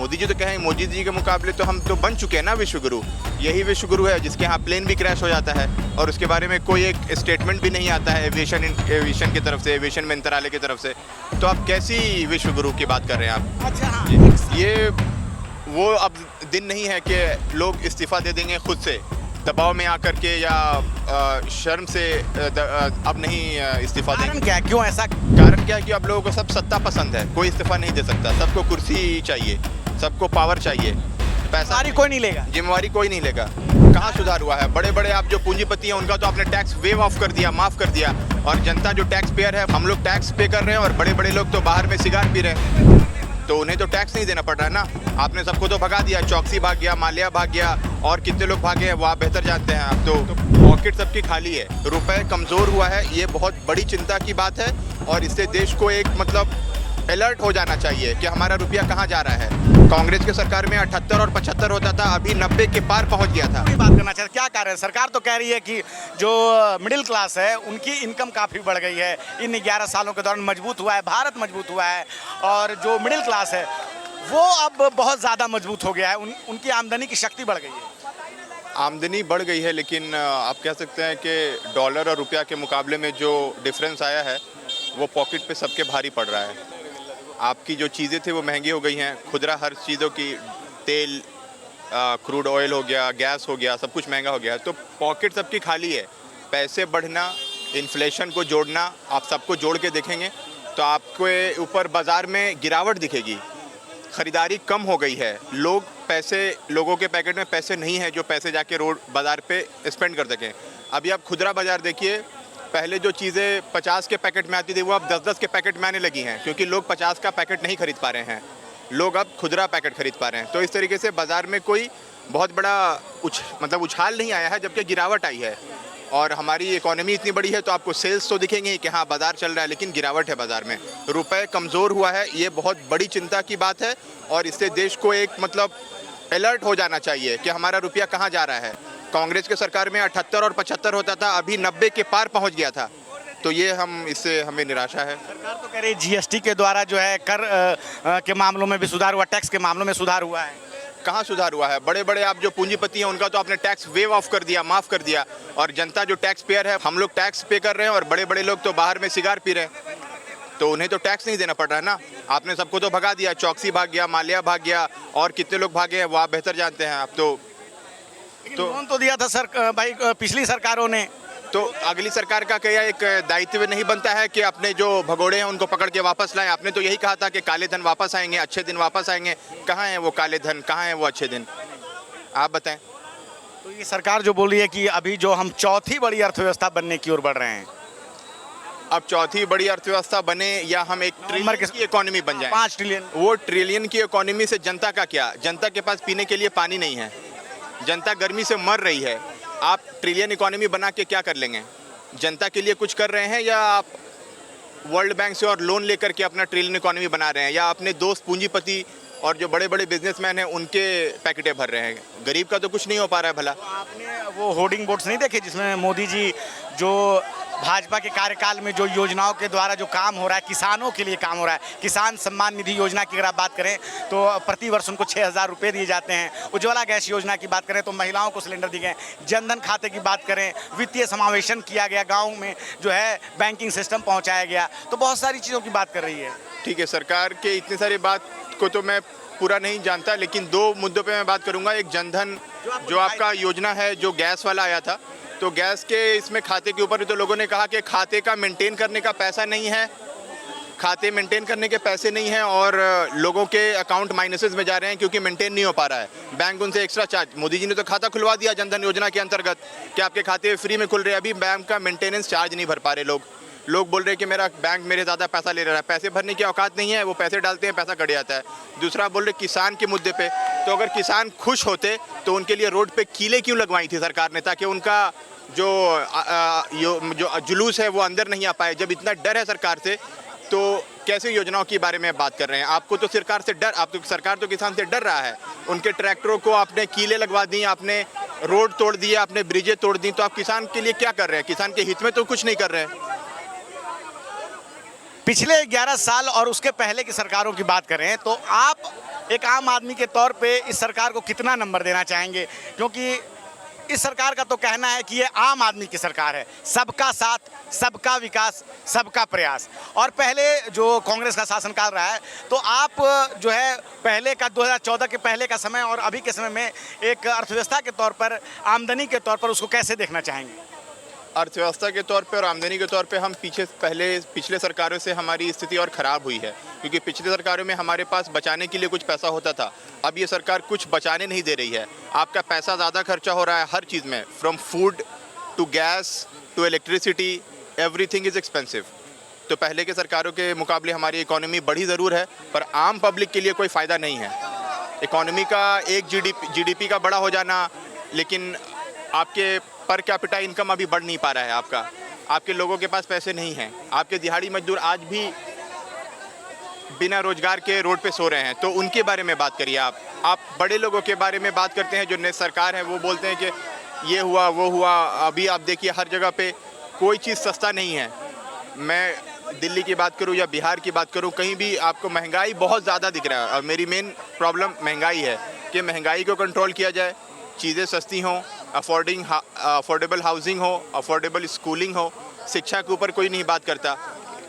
मोदी जी तो कहें, मोदी जी के मुकाबले तो हम तो बन चुके हैं ना विश्व गुरु। यही विश्व गुरु है जिसके यहाँ प्लेन भी क्रैश हो जाता है और उसके बारे में कोई एक स्टेटमेंट भी नहीं आता है एविएशन की तरफ से, एविएशन मंत्रालय की तरफ से। तो आप कैसी विश्व गुरु की बात कर रहे हैं आप? अच्छा हाँ। ये वो अब दिन नहीं है कि लोग इस्तीफ़ा दे देंगे खुद से, दबाव में आकर के या शर्म से अब नहीं इस्तीफ़ा कारण देंगे। क्या है, क्यों ऐसा? कारण क्या है कि अब लोगों को सब सत्ता पसंद है, कोई इस्तीफा नहीं दे सकता, सबको कुर्सी चाहिए, सबको पावर चाहिए, पैसा सारी कोई नहीं लेगा। जिम्मेवारी कोई नहीं लेगा। कहाँ सुधार हुआ है? बड़े बड़े आप जो पूंजीपति हैं उनका तो आपने टैक्स वेव ऑफ कर दिया, माफ़ कर दिया, और जनता जो टैक्स पेयर है, हम लोग टैक्स पे कर रहे हैं और बड़े बड़े लोग तो बाहर में सिगार पी रहे हैं, तो उन्हें तो टैक्स नहीं देना पड़ रहा है ना। आपने सबको तो भगा दिया, चौकसी भाग गया, माल्या भाग गया, और कितने लोग भागे हैं वो आप बेहतर जानते हैं। आप तो पॉकेट सबकी खाली है, रुपए कमज़ोर हुआ है, ये बहुत बड़ी चिंता की बात है और इससे देश को एक मतलब अलर्ट हो जाना चाहिए कि हमारा रुपया कहाँ जा रहा है। कांग्रेस के सरकार में 78 और 75 होता था, अभी 90 के पार पहुँच गया था। बात करना चाहते, क्या कारण है? सरकार तो कह रही है कि जो मिडिल क्लास है उनकी इनकम काफ़ी बढ़ गई है, इन 11 सालों के दौरान मजबूत हुआ है, भारत मजबूत हुआ है, और जो मिडिल क्लास है वो अब बहुत ज़्यादा मजबूत हो गया है, उनकी आमदनी की शक्ति बढ़ गई है। आमदनी बढ़ गई है, लेकिन आप कह सकते हैं कि डॉलर और रुपया के मुकाबले में जो डिफरेंस आया है वो पॉकेट पे सबके भारी पड़ रहा है। आपकी जो चीज़ें थी वो महंगी हो गई हैं, खुदरा हर चीज़ों की, तेल, क्रूड ऑयल हो गया, गैस हो गया, सब कुछ महंगा हो गया है, तो पॉकेट सबकी खाली है। पैसे बढ़ना, इन्फ्लेशन को जोड़ना, आप सबको जोड़ के देखेंगे तो आपके ऊपर बाज़ार में गिरावट दिखेगी, ख़रीदारी कम हो गई है, लोगों के पैकेट में पैसे नहीं हैं जो पैसे जाके रोड बाज़ार पे स्पेंड कर सकें। अभी आप खुदरा बाज़ार देखिए, पहले जो चीज़ें 50 के पैकेट में आती थी वो अब 10-10 के पैकेट में आने लगी हैं, क्योंकि लोग 50 का पैकेट नहीं खरीद पा रहे हैं, लोग अब खुदरा पैकेट खरीद पा रहे हैं। तो इस तरीके से बाज़ार में कोई बहुत बड़ा उछाल नहीं आया है, जबकि गिरावट आई है। और हमारी इकोनॉमी इतनी बड़ी है तो आपको सेल्स तो दिखेंगे कि हाँ बाज़ार चल रहा है, लेकिन गिरावट है बाज़ार में, रुपए कमज़ोर हुआ है, ये बहुत बड़ी चिंता की बात है और इससे देश को एक मतलब अलर्ट हो जाना चाहिए कि हमारा रुपया कहाँ जा रहा है। कांग्रेस के सरकार में 78 और 75 होता था, अभी 90 के पार पहुँच गया था, तो ये इससे हमें निराशा है। सरकार तो कह रही है जीएसटी के द्वारा जो है कर के मामलों में भी सुधार हुआ, टैक्स के मामलों में सुधार हुआ है। कहाँ सुधार हुआ है? बड़े बड़े आप जो पूंजीपति हैं उनका तो आपने टैक्स वेव ऑफ कर दिया, माफ़ कर दिया, और जनता जो टैक्स पेयर है, हम लोग टैक्स पे कर रहे हैं और बड़े बड़े लोग तो बाहर में सिगार पी रहे हैं, तो उन्हें तो टैक्स नहीं देना पड़ रहा है ना। आपने सबको तो भगा दिया, चौकसी भाग गया, माल्या भाग गया, और कितने लोग भागे हैं वो आप बेहतर जानते हैं। आप तो लोन तो दिया था सर भाई पिछली सरकारों ने, तो अगली सरकार का क्या एक दायित्व नहीं बनता है कि अपने जो भगोड़े हैं उनको पकड़ के वापस लाएं? आपने तो यही कहा था कि काले धन वापस आएंगे, अच्छे दिन वापस आएंगे। कहाँ है वो काले धन, कहाँ है वो अच्छे दिन? आप बताएं। तो ये सरकार जो बोल रही है कि अभी जो हम चौथी बड़ी अर्थव्यवस्था बनने की ओर बढ़ रहे हैं, अब चौथी बड़ी अर्थव्यवस्था बने या हम एक ट्रिलियन की इकोनॉमी बन जाए, 5 ट्रिलियन, वो ट्रिलियन की इकोनॉमी से जनता का क्या? जनता के पास पीने के लिए पानी नहीं है, जनता गर्मी से मर रही है, आप ट्रिलियन इकोनॉमी बना के क्या कर लेंगे? जनता के लिए कुछ कर रहे हैं या आप वर्ल्ड बैंक से और लोन लेकर के अपना ट्रिलियन इकोनॉमी बना रहे हैं, या अपने दोस्त पूंजीपति और जो बड़े बड़े बिजनेसमैन हैं उनके पैकेटें भर रहे हैं? गरीब का तो कुछ नहीं हो पा रहा है भला। तो आपने वो होर्डिंग बोर्ड्स नहीं देखे जिसमें मोदी जी जो भाजपा के कार्यकाल में जो योजनाओं के द्वारा जो काम हो रहा है, किसानों के लिए काम हो रहा है, किसान सम्मान निधि योजना की अगर आप बात करें तो प्रति वर्ष उनको 6,000 रुपये दिए जाते हैं। उज्ज्वला गैस योजना की बात करें तो महिलाओं को सिलेंडर दिए गए। जनधन खाते की बात करें, वित्तीय समावेशन किया गया, गाँव में जो है बैंकिंग सिस्टम पहुँचाया गया, तो बहुत सारी चीज़ों की बात कर रही है। ठीक है, सरकार के इतनी सारी बात को तो मैं पूरा नहीं जानता, लेकिन 2 मुद्दों पे मैं बात करूंगा। एक जनधन जो आपका योजना है, जो गैस वाला आया था, तो गैस के इसमें खाते के ऊपर तो लोगों ने कहा कि खाते का मेंटेन करने का पैसा नहीं है, खाते मेंटेन करने के पैसे नहीं हैं और लोगों के अकाउंट माइनसेस में जा रहे हैं क्योंकि मेंटेन नहीं हो पा रहा है, बैंक उनसे एक्स्ट्रा चार्ज। मोदी जी ने तो खाता खुलवा दिया जनधन योजना के अंतर्गत कि आपके खाते फ्री में खुल रहे हैं, अभी बैंक का मेंटेनेंस चार्ज नहीं भर पा रहे लोग बोल रहे हैं कि मेरा बैंक मेरे ज़्यादा पैसा ले रहा है, पैसे भरने की औकात नहीं है, वो पैसे डालते हैं, पैसा कट जाता है। दूसरा बोल रहे किसान के मुद्दे पे, तो अगर किसान खुश होते तो उनके लिए रोड पे कीलें क्यों लगवाई थी सरकार ने, ताकि उनका जो जुलूस है वो अंदर नहीं आ पाए। जब इतना डर है सरकार से तो कैसे योजनाओं के बारे में बात कर रहे हैं? आपको तो सरकार से डर, सरकार तो किसान से डर रहा है। उनके ट्रैक्टरों को आपने कीलें लगवा दी, आपने रोड तोड़ दिए, आपने ब्रिजें तोड़ दी, तो आप किसान के लिए क्या कर रहे हैं? किसान के हित में तो कुछ नहीं कर रहे हैं। पिछले 11 साल और उसके पहले की सरकारों की बात करें तो आप एक आम आदमी के तौर पे इस सरकार को कितना नंबर देना चाहेंगे? क्योंकि इस सरकार का तो कहना है कि ये आम आदमी की सरकार है, सबका साथ, सबका विकास, सबका प्रयास। और पहले जो कांग्रेस का शासनकाल रहा है, तो आप जो है पहले का 2014 के पहले का समय और अभी के समय में एक अर्थव्यवस्था के तौर पर, आमदनी के तौर पर उसको कैसे देखना चाहेंगे? अर्थव्यवस्था के तौर पे और आमदनी के तौर पे हम पिछले सरकारों से हमारी स्थिति और ख़राब हुई है, क्योंकि पिछले सरकारों में हमारे पास बचाने के लिए कुछ पैसा होता था। अब ये सरकार कुछ बचाने नहीं दे रही है। आपका पैसा ज़्यादा खर्चा हो रहा है हर चीज़ में, from food to gas to electricity, everything is expensive. तो पहले के सरकारों के मुकाबले हमारी इकोनॉमी बढ़ी ज़रूर है, पर आम पब्लिक के लिए कोई फ़ायदा नहीं है। इकोनॉमी का एक जीडीपी का बड़ा हो जाना, लेकिन आपके पर कैपिटा इनकम अभी बढ़ नहीं पा रहा है। आपके लोगों के पास पैसे नहीं हैं। आपके दिहाड़ी मजदूर आज भी बिना रोजगार के रोड पे सो रहे हैं। तो उनके बारे में बात करिए आप बड़े लोगों के बारे में बात करते हैं। जो नई सरकार है वो बोलते हैं कि ये हुआ वो हुआ। अभी आप देखिए हर जगह पे कोई चीज़ सस्ता नहीं है। मैं दिल्ली की बात करूं या बिहार की बात करूं, कहीं भी आपको महंगाई बहुत ज़्यादा दिख रहा है। और मेरी मेन प्रॉब्लम महंगाई है कि महंगाई को कंट्रोल किया जाए, चीज़ें सस्ती हों, अफोर्डेबल हाउसिंग हो, अफोर्डेबल स्कूलिंग हो। शिक्षा के ऊपर कोई नहीं बात करता।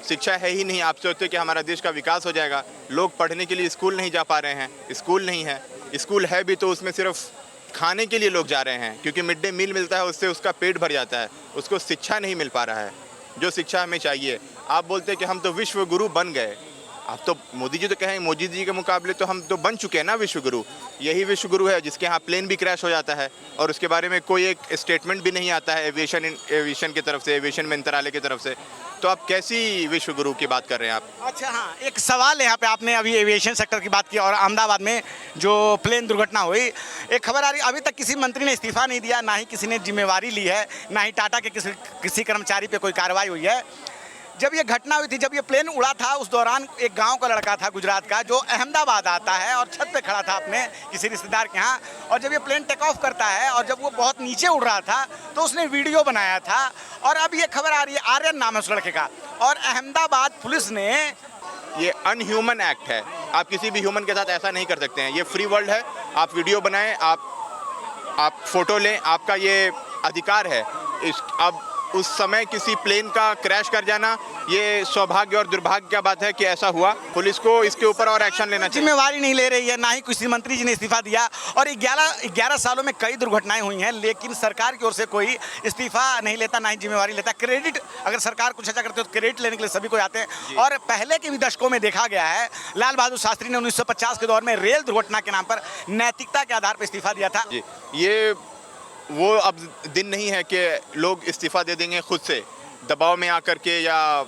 शिक्षा है ही नहीं। आप सोचते हो कि हमारा देश का विकास हो जाएगा। लोग पढ़ने के लिए स्कूल नहीं जा पा रहे हैं। स्कूल नहीं है, स्कूल है भी तो उसमें सिर्फ खाने के लिए लोग जा रहे हैं, क्योंकि मिड डे मील मिलता है, उससे उसका पेट भर जाता है। उसको शिक्षा नहीं मिल पा रहा है जो शिक्षा हमें चाहिए। आप बोलते हैं कि हम तो विश्व गुरु बन गए। अब तो मोदी जी तो कहें, मोदी जी के मुकाबले तो हम तो बन चुके हैं ना विश्व गुरु। यही विश्व गुरु है जिसके यहाँ प्लेन भी क्रैश हो जाता है और उसके बारे में कोई एक स्टेटमेंट भी नहीं आता है एविएशन की तरफ से, एविएशन मंत्रालय की तरफ से। तो आप कैसी विश्व गुरु की बात कर रहे हैं आप? अच्छा, हाँ, एक सवाल यहाँ पे आपने अभी एविएशन सेक्टर की बात की और अहमदाबाद में जो प्लेन दुर्घटना हुई, एक खबर आ रही, अभी तक किसी मंत्री ने इस्तीफा नहीं दिया, ना ही किसी ने जिम्मेवारी ली है, ना ही टाटा के किसी कर्मचारी पे कोई कार्रवाई हुई है। जब ये घटना हुई थी, जब ये प्लेन उड़ा था, उस दौरान एक गांव का लड़का था गुजरात का, जो अहमदाबाद आता है और छत पे खड़ा था अपने किसी रिश्तेदार के यहाँ। और जब ये प्लेन टेक ऑफ करता है और जब वो बहुत नीचे उड़ रहा था तो उसने वीडियो बनाया था। और अब ये खबर आ रही है, आर्यन नाम है उस लड़के का, और अहमदाबाद पुलिस ने, ये अनह्यूमन एक्ट है। आप किसी भी ह्यूमन के साथ ऐसा नहीं कर सकते हैं। ये फ्री वर्ल्ड है। आप वीडियो बनाएं, आप फोटो लें, आपका ये अधिकार है। अब उस समय किसी प्लेन का क्रैश कर जाना, ये सौभाग्य और दुर्भाग्य की बात है कि ऐसा हुआ। पुलिस को इसके ऊपर और एक्शन लेना चाहिए। जिम्मेवारी नहीं ले रही है, ना ही किसी मंत्री जी ने इस्तीफा दिया। और 11 सालों में कई दुर्घटनाएं हुई हैं, लेकिन सरकार की ओर से कोई इस्तीफा नहीं लेता, ना ही जिम्मेवारी लेता। क्रेडिट, अगर सरकार कुछ अच्छा करती है तो क्रेडिट लेने के लिए सभी को आते हैं। और पहले के भी दशकों में देखा गया है, लाल बहादुर शास्त्री ने 1950 के दौर में रेल दुर्घटना के नाम पर नैतिकता के आधार पर इस्तीफा दिया था। ये वो अब दिन नहीं है कि लोग इस्तीफा दे देंगे खुद से, दबाव में आकर के या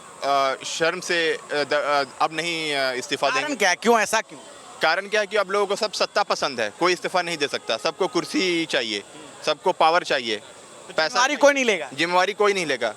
शर्म से। अब नहीं इस्तीफा देंगे। कारण क्या है, क्यों ऐसा क्यों? कारण क्या है कि अब लोगों को सब सत्ता पसंद है। कोई इस्तीफा नहीं दे सकता। सबको कुर्सी चाहिए, सबको पावर चाहिए, पैसा जिम्मेवारी कोई नहीं लेगा। जिम्मेवारी कोई नहीं लेगा।